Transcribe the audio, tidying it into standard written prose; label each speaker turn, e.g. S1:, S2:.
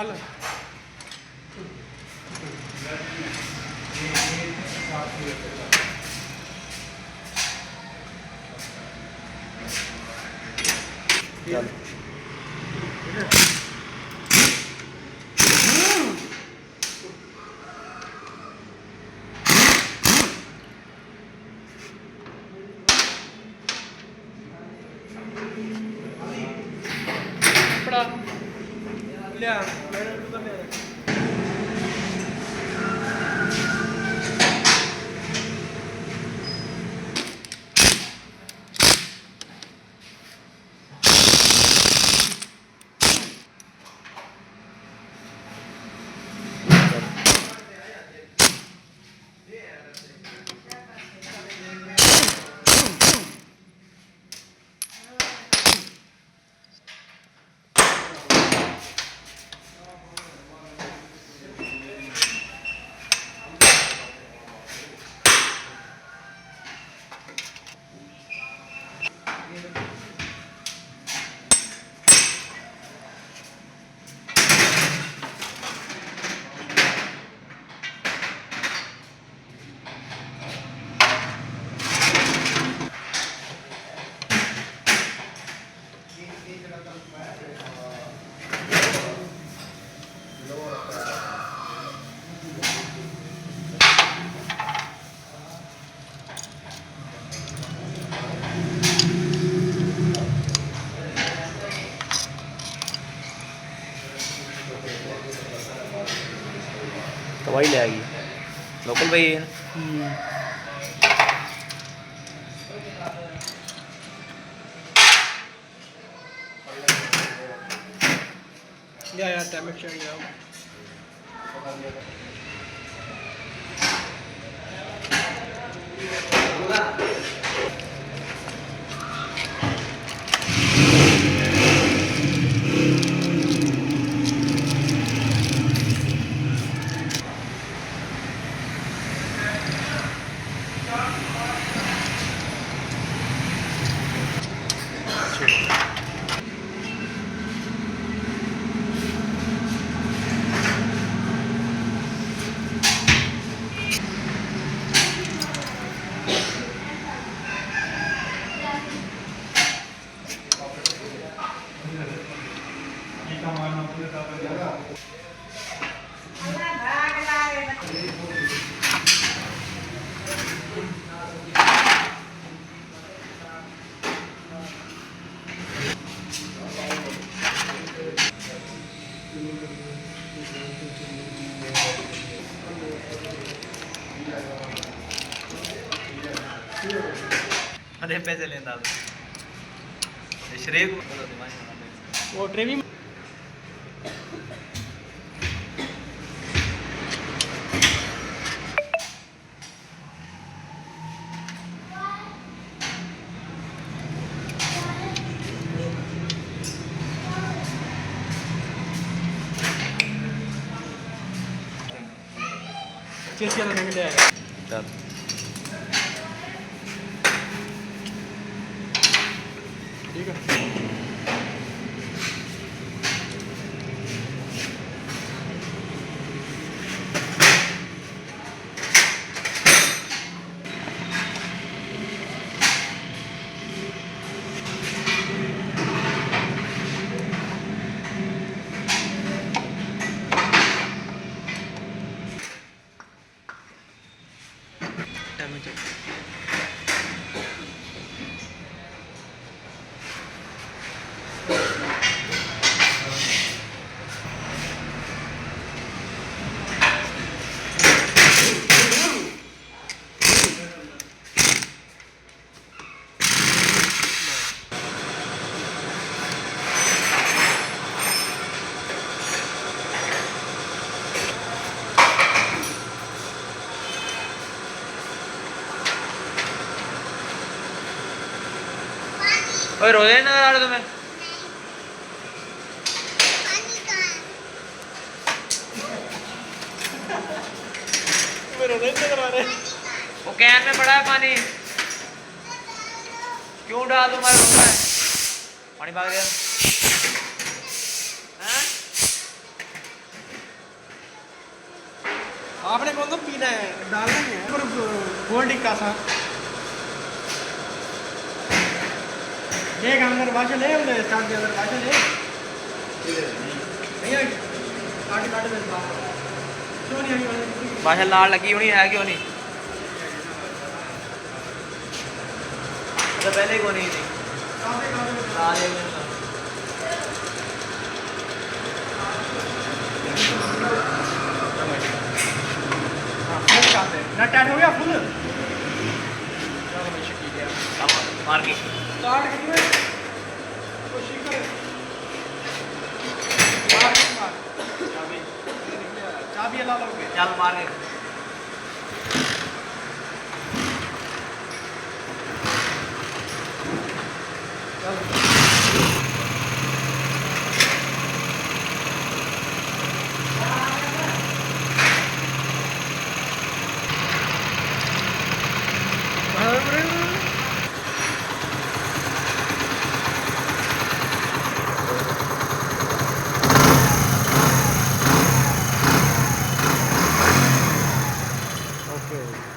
S1: ਚੱਲ
S2: ਚੱਲ
S1: ਫੜਾ ਲਿਆ
S2: दवाई ले आ गई लोकल भाई है
S1: या डैमेज चल गया
S2: अरे पैसे लेता श्रेय
S1: वो ड्रीमी चेस के अंदर ले आएगा
S2: चल
S1: ठीक है
S2: ओए रोजे नजर आ रहे तुम्हें वो कैन में पड़ा है पानी क्यों डाल तुम्हारे रो रहा है पानी भाग गया हैं
S1: आपने कौन सा पीना है डालना ही है पर गोल्ड टिक्का सा देख अंदर बाशा ले हमने स्टार्ट के अंदर बाशा ले नहीं आई काट काट दे क्यों नहीं आई वाले
S2: बाशा लाल लगी होनी है क्यों नहीं तो पहले क्यों नहीं थी लाल है
S1: ना टैट हो गया फुल
S2: मार के
S1: स्टार्ट करिए कोशिश कर मार चाबी अल्लाह लोगे
S2: चल मार के
S1: ओके